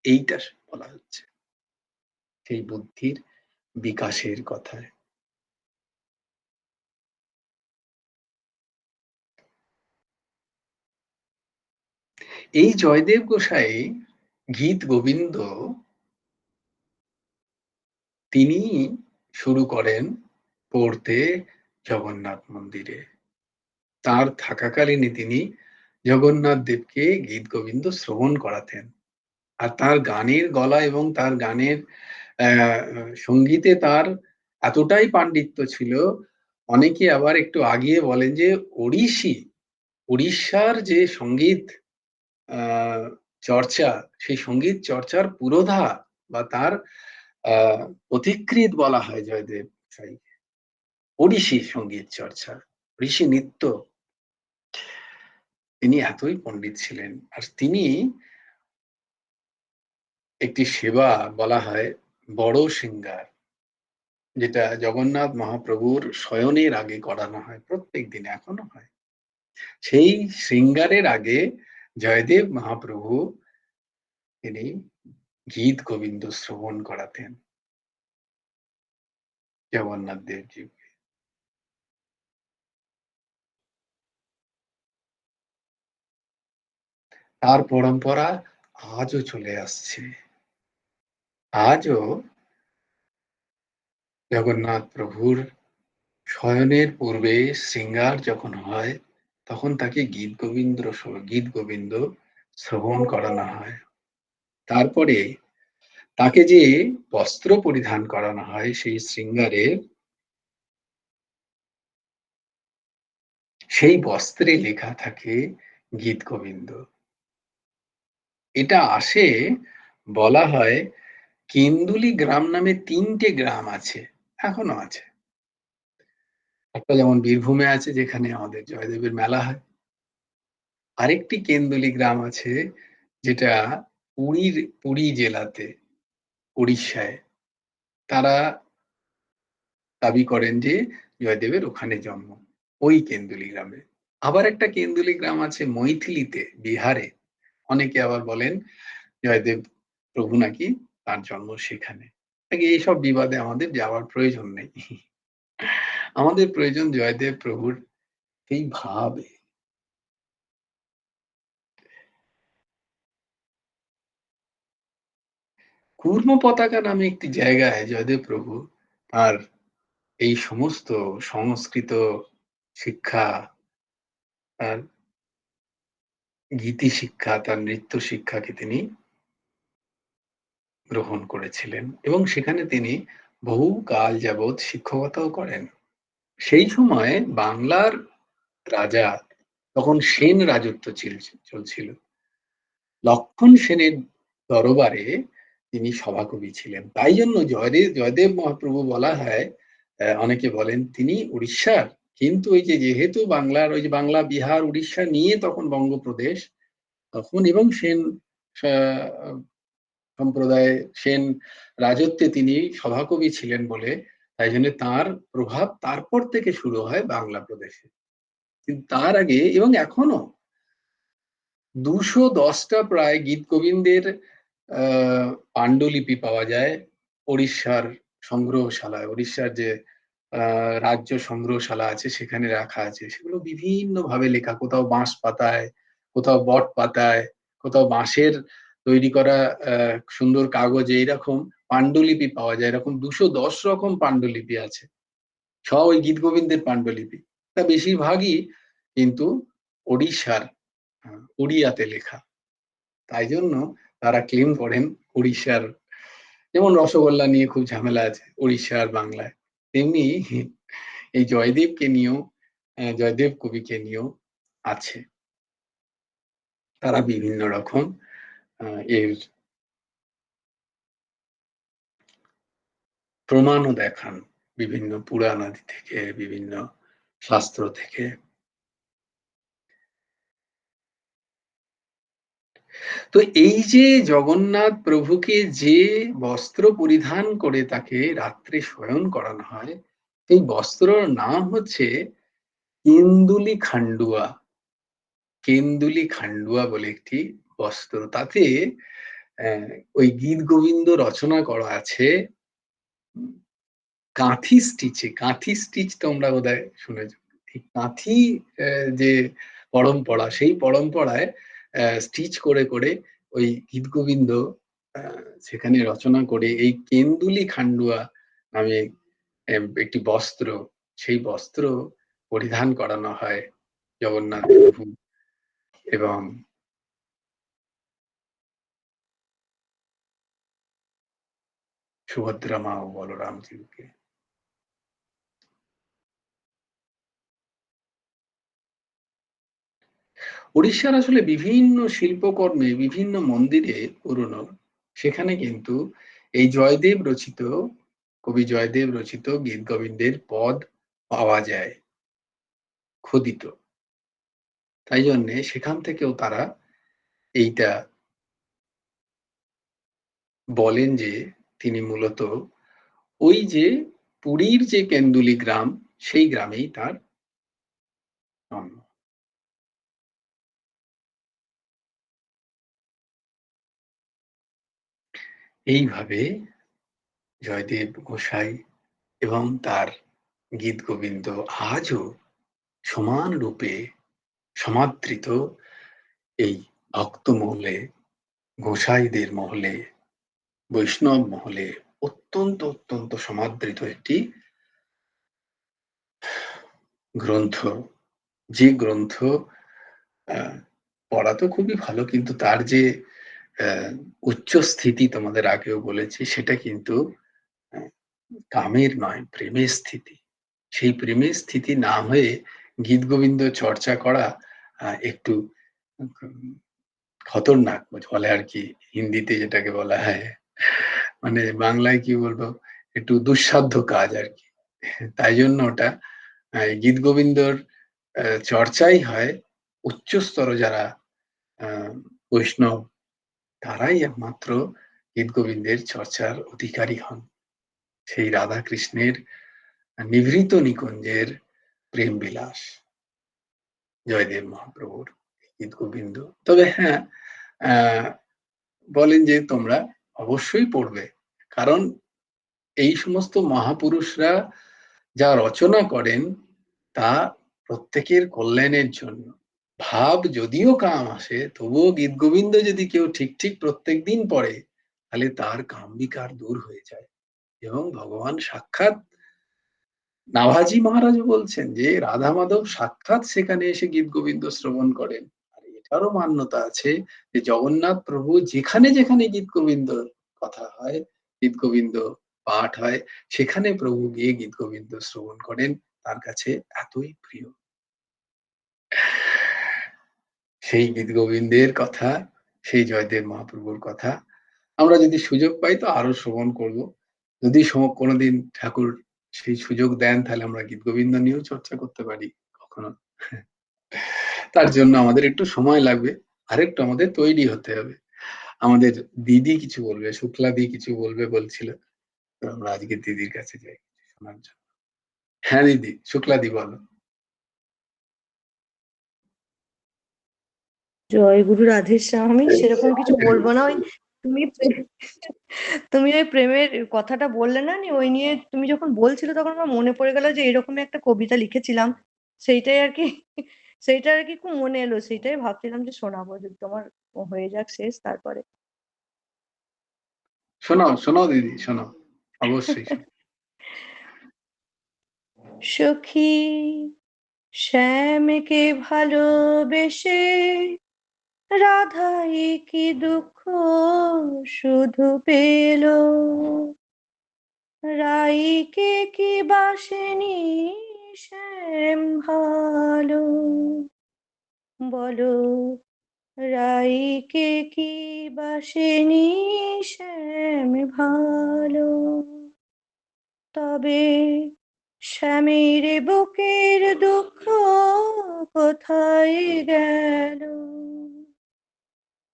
এইটা বলা হচ্ছে সেই বুদ্ধির বিকাশের কথায়। এই জয়দেব গোসাই গীত গোবিন্দ তিনি শুরু করেন পড়তে জগন্নাথ মন্দিরে। তার থাকাকালীনই তিনি জগন্নাথ দেবকে গীত গোবিন্দ শ্রবণ করাতেন। আর তার গানের গলা এবং তার গানের সঙ্গীতে তার এতটাই পাণ্ডিত্য ছিল, অনেকে আবার একটু আগিয়ে বলেন যে উড়িষ্যার যে সঙ্গীত চর্চা, সেই সঙ্গীত চর্চার পুরোধা বা তার পথিকৃৎ বলা হয় জয়দেব গোসাইকে। ওড়িশি সঙ্গীত চর্চা, ওড়িশি নৃত্য, তিনি এতই পণ্ডিত ছিলেন। আর তিনি একটি সেবা বলা হয় বড় সিঙ্গার, যেটা জগন্নাথ মহাপ্রভুর শয়নের আগে করানো হয়, প্রত্যেক দিন এখনো হয়। সেই শৃঙ্গারের আগে জয়দেব মহাপ্রভু তিনি গীত গোবিন্দ শ্রবণ করাতেন জগন্নাথ দেবজি। তার পরম্পরা আজও চলে আসছে। আজও জগন্নাথ প্রভুর শয়নের পূর্বে শৃঙ্গার যখন হয়, তখন তাকে গীত গোবিন্দ শ্রবণ করানো হয়। তারপরে তাকে যে বস্ত্র পরিধান করানো হয় সেই শৃঙ্গারের, সেই বস্ত্রে লেখা থাকে গীত গোবিন্দ। এটা আসে, বলা হয় কেন্দুলি গ্রাম নামে 3টে গ্রাম আছে, এখনো আছে। একটা যেমন বীরভূমে আছে, যেখানে আমাদের জয়দেবের মেলা হয়। আরেকটি কেন্দুলি গ্রাম আছে, যেটা পুরী জেলাতে, উড়িষ্যায়। তারা দাবি করেন যে জয়দেবের ওখানে জন্ম, ওই কেন্দুলি গ্রামে। আবার একটা কেন্দুলি গ্রাম আছে মৈথিলিতে, বিহারে। অনেকে আবার বলেন জয়দেব প্রভু নাকি তার জন্ম সেখানে। এইসব বিবাদে আমাদের যাওয়ার প্রয়োজন নেই। আমাদের প্রয়োজন জয়দেব প্রভুর এই ভাবে। কূর্ম পতাকা নামে একটি জায়গায় জয়দেব প্রভু তার এই সমস্ত সংস্কৃত শিক্ষা, তার গীতি শিক্ষা, তার নৃত্য শিক্ষাকে তিনি গ্রহণ করেছিলেন, এবং সেখানে তিনি বহু কাল যাবৎ শিক্ষকতাও করেন। সেই সময় বাংলার রাজা, তখন সেন রাজত্ব চলছিল। লক্ষণ সেনের দরবারে তিনি সভাকবি ছিলেন। তাই জন্য জয়দেব মহাপ্রভু বলা হয়, অনেকে বলেন তিনি উড়িষ্যার, কিন্তু ওই যে যেহেতু বাংলার, ওই যে বাংলা, বিহার, উড়িষ্যা নিয়ে তখন বঙ্গপ্রদেশ, তখন এবং সেন সম্প্রদায়, সেন রাজত্বে তিনি সভাকবি ছিলেন বলে, তাই জন্য তার প্রভাব তারপর থেকে শুরু হয় বাংলা প্রদেশে। কিন্তু তার আগে এবং এখনো 210টা প্রায় গীত গোবিন্দের পাণ্ডুলিপি পাওয়া যায় উড়িষ্যার সংগ্রহশালায়, উড়িষ্যার যে রাজ্য সংগ্রহশালা আছে সেখানে রাখা আছে। সেগুলো বিভিন্ন ভাবে লেখা, কোথাও বাঁশ পাতায়, কোথাও বট পাতায়, কোথাও বাঁশের তৈরি করা সুন্দর কাগজে এরকম পাণ্ডুলিপি পাওয়া যায়। এরকম ২১০ রকম পাণ্ডুলিপি আছে। সব ওই গীত গোবিন্দের পাণ্ডুলিপি। তা বেশিরভাগই কিন্তু ওড়িশার ওড়িয়াতে লেখা। তাই জন্য তারা ক্লেম করেন উড়িষ্যার, যেমন রসগোল্লা নিয়ে খুব ঝামেলা আছে উড়িষ্যা আর বাংলায়, তেমনি এই জয়দেবকে নিয়েও, জয়দেব কবিকে নিয়েও আছে। তারা বিভিন্ন রকম এর প্রমাণও দেখান, বিভিন্ন পুরাণাদি থেকে, বিভিন্ন শাস্ত্র থেকে। তো এই যে জগন্নাথ প্রভুকে যে বস্ত্র পরিধান করে তাকে রাত্রে শয়ন করানো হয়, সেই বস্ত্রর নাম হচ্ছে কেন্দুলি খান্ডুয়া। কেন্দুলি খান্ডুয়া বলে একটি বস্ত্র। তাতে ওই গীত গোবিন্দ রচনা করা আছে কাঁথি স্টিচে। কাঁথি স্টিচ তোমরা বোধহয় শুনেছ। এই কাঁথি যে পরম্পরা, সেই পরম্পরায় স্টিচ করে করে ওই গীত গোবিন্দ সেখানে রচনা করে এই কেন্দুলি খান্ডুয়া নামে একটি বস্ত্র, সেই বস্ত্র পরিধান করানো হয় জগন্নাথ প্রভু এবং সুভদ্রা মা ও বলরামজিকে। উড়িষ্যার আসলে বিভিন্ন শিল্পকর্মে, বিভিন্ন মন্দিরে পুরনো, সেখানে কিন্তু এই জয়দেব রচিত, কবি জয়দেব রচিত গীত গোবিন্দের পদ পাওয়া যায় খোদিত। তাই জন্যে সেখান থেকেও তারা এইটা বলেন যে তিনি মূলত ওই যে পুরীর যে কেন্দুলি গ্রাম, সেই গ্রামেই তার জন্ম। এইভাবে জয়দেব গোসাই এবং তার গীত গোবিন্দ আজও সমান রূপে সমাদৃত এই ভক্ত মহলে, গোসাইদের মহলে, বৈষ্ণব মহলে অত্যন্ত অত্যন্ত সমাদৃত একটি গ্রন্থ। যে গ্রন্থ পড়া তো খুবই ভালো, কিন্তু তার যে উচ্চ স্থিতি তোমাদের আগেও বলেছি, সেটা কিন্তু কামের নয়, প্রেমের স্থিতি। সেই প্রেমের স্থিতি না হয়ে গীত গোবিন্দ চর্চা করা একটু খতরনাক বলে আর কি, হিন্দিতে যেটাকে বলা হয়, মানে বাংলায় কি বলবো, একটু দুঃসাধ্য কাজ আর কি। তাই জন্য ওটা গীত গোবিন্দর চর্চাই হয় উচ্চস্তর যারা বৈষ্ণব, তারাই একমাত্র গীত গোবিন্দের চর্চার অধিকারী হন। সেই রাধা কৃষ্ণের নিভৃত নিকুঞ্জের প্রেম বিলাস জয়দেব মহাপ্রভুর গীত গোবিন্দ। তবে হ্যাঁ, বলেন যে তোমরা অবশ্যই পড়বে, কারণ এই সমস্ত মহাপুরুষরা যা রচনা করেন তা প্রত্যেকের কল্যাণের জন্য। ভাব যদিও কাম আসে, তবুও গীত গোবিন্দ যদি কেউ ঠিক ঠিক প্রত্যেক দিন পড়ে, তাহলে তার কাম বিকার দূর হয়ে যায় এবং ভগবান সাক্ষাৎ, নাভাজি মহারাজ বলছেন যে রাধা মাধব সাক্ষাৎ সেখানে এসে গীত গোবিন্দ শ্রবণ করেন। আর এটারও মান্যতা আছে যে জগন্নাথ প্রভু যেখানে যেখানে গীত গোবিন্দ কথা হয়, গীত গোবিন্দ পাঠ হয়, সেখানে প্রভু গিয়ে গীত গোবিন্দ শ্রবণ করেন, তার কাছে এতই প্রিয়। সেই গীত গোবিন্দের কথা, সেই জয়দেব মহাপ্রভুর কথা আমরা যদি সুযোগ পাই তো আরো শ্রবণ করব। যদি কোনোদিন ঠাকুর সেই সুযোগ দেন, তাহলে আমরা গীত গোবিন্দ নিয়েও চর্চা করতে পারি কখনো। তার জন্য আমাদের একটু সময় লাগবে, আরেকটু আমাদের তৈরি হতে হবে। আমাদের দিদি কিছু বলবে, শুক্লা দি কিছু বলবে বলছিল, তো আমরা আজকে দিদির কাছে যাই শোনার জন্য। হ্যাঁ দিদি, শুক্লা দি বলো। জয় গুরু রাধেশ্যাম। আমি সেরকম কিছু বলবো না, ওই তুমি তুমি ওই প্রেমের কথাটা বললে না, ওই নিয়ে তুমি যখন বলছিলে তখন আমার মনে পড়ে গেল যে এরকমই একটা কবিতা লিখেছিলাম। সেইটাই আর কি সেইটা আর কি খুব মনে এলো, সেইটাই ভাবছিলাম যে শোনাবো, যদি তোমার হয়ে যাক শেষ তারপরে। শোনাও শোনাও দিদি, শোনাও, অবশ্যই শোনাও। সখী শ্যামকে ভালোবেসে রাধাই কি দুঃখ শুধু পেল, রাইকে কি বাসেনি শ্যাম ভালো, বলো রাইকে কি বাসেনি শ্যাম ভালো, তবে শ্যামের বুকের দুঃখ কোথায় গেল,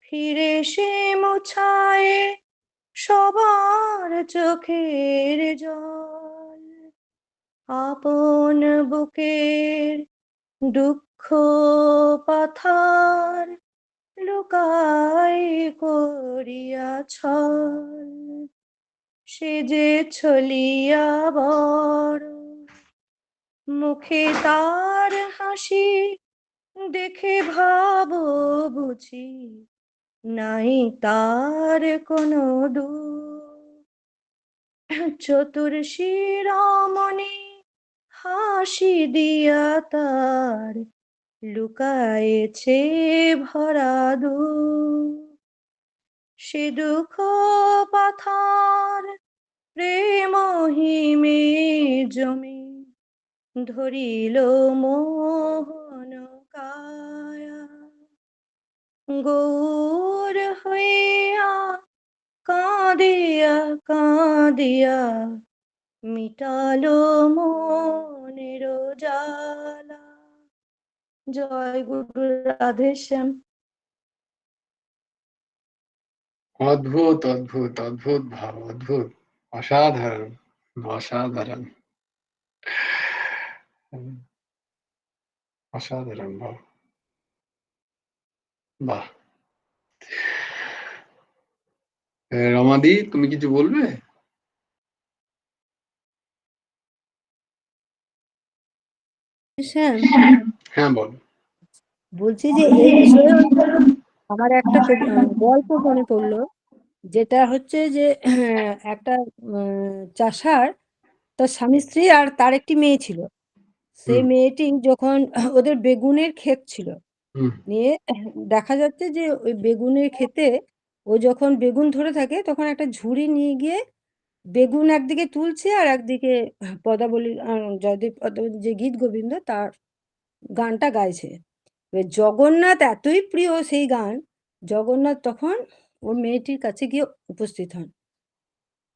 ফিরে সে মোছায় সবার চোখের জল, আপন বুকের দুঃখ পাথার লুকাই করিয়া ছল, সে যে ছলিয়া বড়, মুখে তার হাসি দেখে ভাবো বুঝি নাই তার কোনো দুঃখ, চতুর শিরোমণি হাসি দিয়া তার লুকায়েছে ভরা দুঃখ, সে দুঃখ পাথার প্রেম হিমে জমি ধরিল মোহন কায়া, গৌর হইয়া কাঁদিয়া কাঁদিয়া মিটালো মনের জ্বালা। জয় গুরু রাধেশ্যাম। অদ্ভুত অদ্ভুত অদ্ভুত ভাব, অদ্ভুত, অসাধারণ অসাধারণ, অসাধারণ ভাব, বাহ। রমাদি, তুমি কিছু বলবে? শ্যাম, হ্যাঁ বল। বলছি যে এই বিষয়ে আমার একটা গল্প মনে পড়লো, যেটা হচ্ছে যে একটা চাষার, তার স্বামী স্ত্রী আর তার একটি মেয়ে ছিল। সেই হুম মেয়েটি যখন ওদের বেগুনের ক্ষেত ছিল, হুম নিয়ে দেখা যাচ্ছে যে ওই বেগুনের ক্ষেতে ও যখন বেগুন ধরে থাকে তখন একটা ঝুড়ি নিয়ে গিয়ে বেগুন একদিকে তুলছে আর একদিকে পদাবলী জয়দেব পদাবলী যে গীত গোবিন্দ তার গানটা গাইছে। এবার জগন্নাথ এতই প্রিয় সেই গান, জগন্নাথ তখন ওর মেয়েটির কাছে গিয়ে উপস্থিত হন।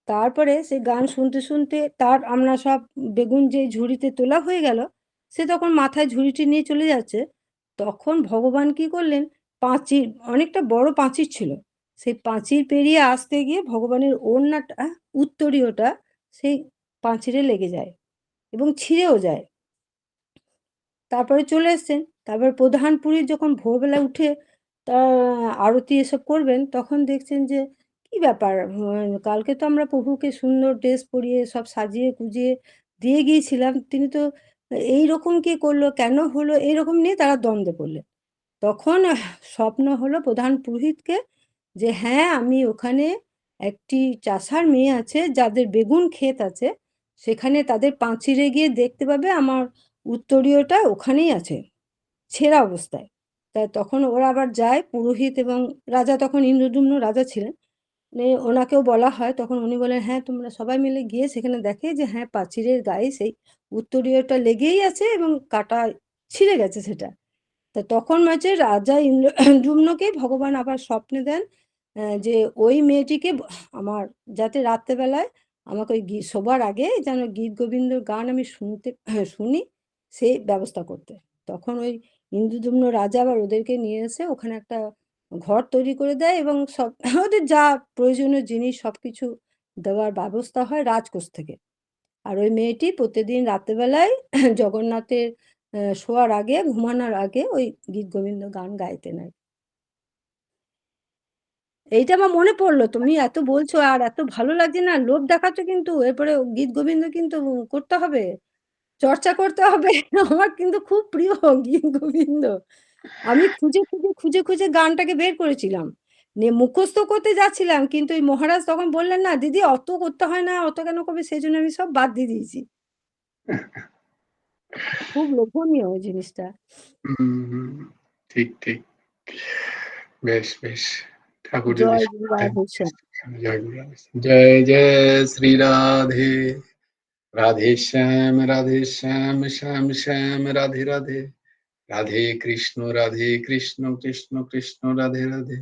তারপরে সে গান শুনতে শুনতে তার আমরা সব বেগুন যে ঝুড়িতে তোলা হয়ে গেল, সে তখন মাথায় ঝুড়িটি নিয়ে চলে যাচ্ছে। তখন ভগবান কি করলেন, পাঁচির, অনেকটা বড় পাঁচির ছিল, সেই পাঁচির পেরিয়ে আসতে গিয়ে ভগবানের ওড়নাটা, উত্তরীয়টা সেই পাঁচিরে লেগে যায় এবং ছিঁড়েও যায়। তারপরে চলে এসছেন। তারপর প্রধান পুরোহিত যখন ভোরবেলা উঠে তা আরতি এসব করবেন, তখন দেখছেন যে কি ব্যাপার, কালকে তো আমরা প্রভুকে সুন্দর ড্রেস পরিয়ে সব সাজিয়ে গুজিয়ে দিয়ে গিয়েছিলাম, তিনি তো এই রকম কি করলো, কেন হলো, এইরকম নিয়ে তারা দ্বন্দ্বে পড়লেন। তখন স্বপ্ন হলো প্রধান পুরোহিতকে যে হ্যাঁ, আমি ওখানে একটি চাষার মেয়ে আছে যাদের বেগুন ক্ষেত আছে, সেখানে তাদের পাঁচিরে গিয়ে দেখতে পাবে আমার উত্তরীয়টা ওখানেই আছে ছেঁড়া অবস্থায়। তা তখন ওরা আবার যায়, পুরোহিত এবং রাজা, তখন ইন্দ্রদ্যুম্ন রাজা ছিলেন, ওনাকেও বলা হয়। তখন উনি বলেন হ্যাঁ, তোমরা সবাই মিলে গিয়ে সেখানে দেখে যে হ্যাঁ, প্রাচীরের গায়ে সেই উত্তরীয়টা লেগেই আছে এবং কাটা ছিঁড়ে গেছে সেটা। তা তখন হচ্ছে রাজা ইন্দ্রদ্যুম্নকে ভগবান আবার স্বপ্নে দেন যে ওই মেয়েটিকে আমার, যাতে রাত্রেবেলায় আমাকে ওই শোবার আগে যেন গীত গোবিন্দর গান আমি শুনি, সেই ব্যবস্থা করতে। তখন ওই ইন্দ্রদ্যুম্ন রাজা আবার ওদেরকে নিয়ে এসে ওখানে একটা ঘর তৈরি করে দেয় এবং সব ওদের যা প্রয়োজনীয় জিনিস সবকিছু দেওয়ার ব্যবস্থা হয় রাজকোষ থেকে। আর ওই মেয়েটি প্রতিদিন রাত্রেবেলায় জগন্নাথের শোয়ার আগে, ঘুমানোর আগে ওই গীত গোবিন্দ গান গাইতে নেয়। এইটা আমার মনে পড়লো, তুমি এত বলছো আর এত ভালো লাগছে না, লোভ দেখাচ্ছ, কিন্তু এরপরে গীত গোবিন্দ কিন্তু করতে হবে, চর্চা করতে হবে। আমার কিন্তু খুব প্রিয় গীত গোবিন্দ। আমি খুঁজে খুঁজে খুঁজে খুঁজে গানটাকে বের করেছিলাম, নিয়ে মুখস্থ করতে যাচ্ছিলাম, কিন্তু এই মহারাজ তখন বললেন না দিদি অত করতে হয় না, অত কেন করবে, সেই জন্য আমি সব বাদ দিয়ে দিয়েছি। খুব লোভনীয় ওই জিনিসটা। হুম, ঠিক ঠিক। বেশ বেশ, ঠাকুর যদি জয় গুরু রাধেশ্যাম। জয় গুরু রাধে। জয় জয় শ্রী রাধে, রাধে শ্যাম শ্যাম শ্যাম রাধে রাধে, রাধে কৃষ্ণ কৃষ্ণ কৃষ্ণ রাধে রাধে।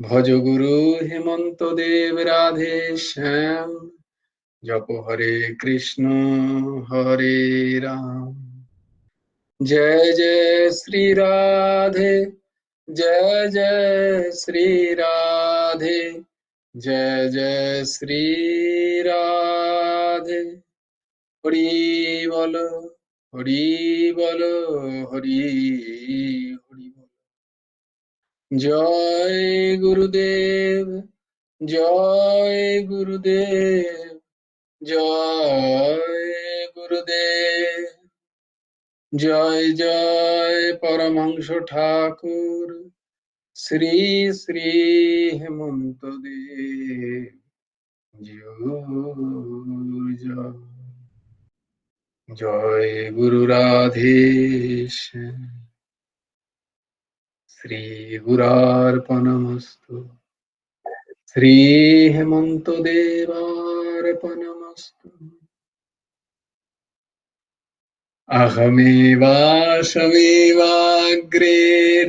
ভজ গুরু হেমন্ত দেব রাধে শ্যাম, জপ হরে কৃষ্ণ হরে রাম। जय जय श्री राधे, जय जय श्री राधे, जय जय श्री राधे। हरि बोलो, हरि बोलो, हरि हरि बोलो। जय गुरुदेव, जय गुरुदेव, जय गुरुदेव। जय जय परमहंस ठाकुर श्री श्री हेमंत देव, जय जय गुरु राधेश्याम। श्री गुरार्पणमस्तु, श्री हेमंत देवार्पणमस्तु। अहमेवाशमेवाग्रे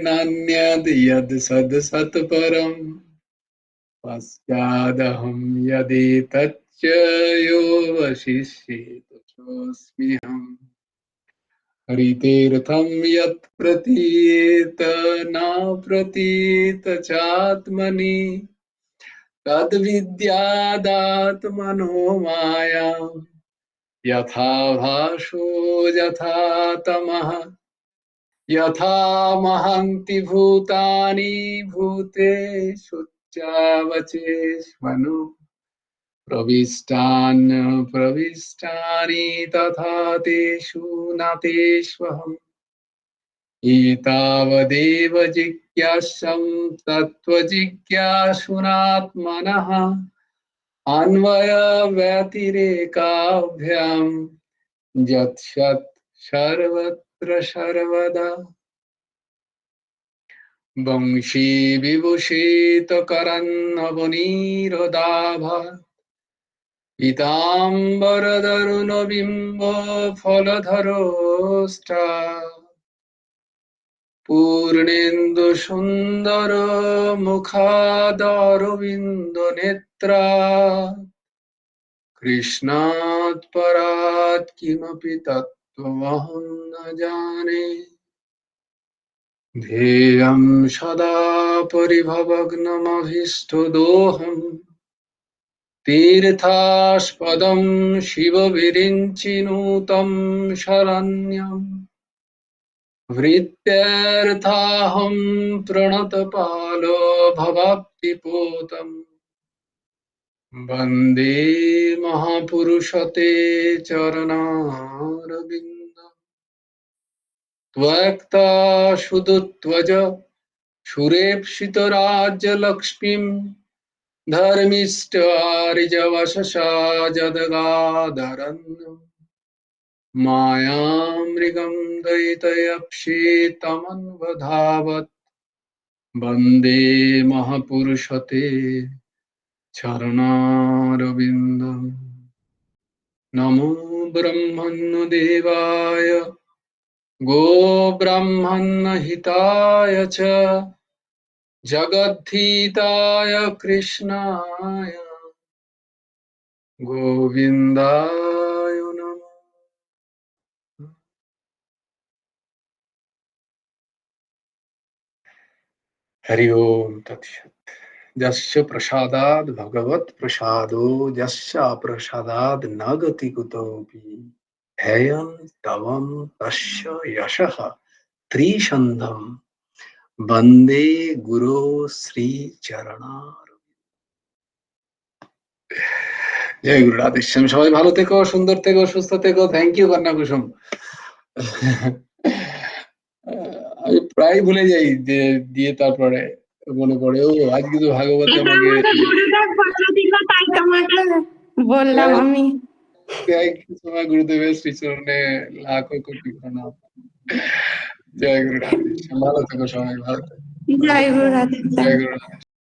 नान्यद् यद् सद् सत्परम्, पश्चादहं यदेतच्च यो वशिष्येत सोऽस्म्यहम्। हरितीर्थं यत् प्रतीत न प्रतीत चात्मनि, तद्विद्यादात्मनो मायाम् यथा भासो यथा तमः, यथा महन्ति भूतानि भूतेषु चावचेष्मनु, प्रविष्टानि तथा तेषु न तेष्वहम्। एतावदेव जिज्ञासं तत्त्वजिज्ञासुनात्मनः, अन्वयव्यतिरेकाभ्याम् यत्सत् सर्वत्र सर्वदा। वंशी विभूषितकरन्नवनीरोदाभात्, पीताम्बरधरुणबिम्ब फलधरोष्टा, पूर्णेन्दुसुन्दर मुखादरविन्दनेत्रा, कृष्णात् परात् किमपि तत्त्वमहं न जाने। ध्येयं सदा परिभवग्नमभीष्टदोहम्, तीर्थास्पदं शिवविरिञ्चिनुतं शरण्यम्। वृत्त्यर्थाहं प्रणतपालो भवाब्धिपोतम्, वन्दे महापुरुषते चरणारविन्दम्। त्वक्ता सुदुत्वज सुरेप्सितराज्यलक्ष्मीं, धर्मिष्ठार्यवशसा जदगादरन्यम्। मायामृगं दयितयप्सितमन्वधावत्, वन्दे महापुरुषते चरणारविन्दम्। नमो ब्रह्मण्यदेवाय गोब्राह्मणहिताय च, जगद्धिताय कृष्णाय गोविन्दाय नमः। हरि ओम तत्सत्। यस्य प्रसादात् भगवत् प्रसादो, यस्य अप्रसादात् न गति कुतोऽपि। हेयं तवं तस्य यशः त्रिसन्धम्, বন্দে গুরু শ্রী চরণার। জয় গুরু রাধেশ্যাম। সবাই ভালো থেকো, সুন্দর থেকো, সুস্থ থেকো। থ্যাংক ইউ কন্যা কুসুম। আমি প্রায় ভুলে যাই যে দিয়ে তারপরে মনে পড়ে, ও আজকে তো ভাগবতে এটা আমাকে আমাকে গুরুদেব বলে দিল, তাই তোমাকে বললাম আমি। থ্যাংক ইউ সো মাচ গুরুদেবের শ্রীচরণে লাখো কোটি প্রণাম। জয় গুরু রাধেশ্যাম। ভালো থেকো সবাই, ভালো থেকো। জয় গুরু রাধে। জয় গুরু রাধেশ্যাম।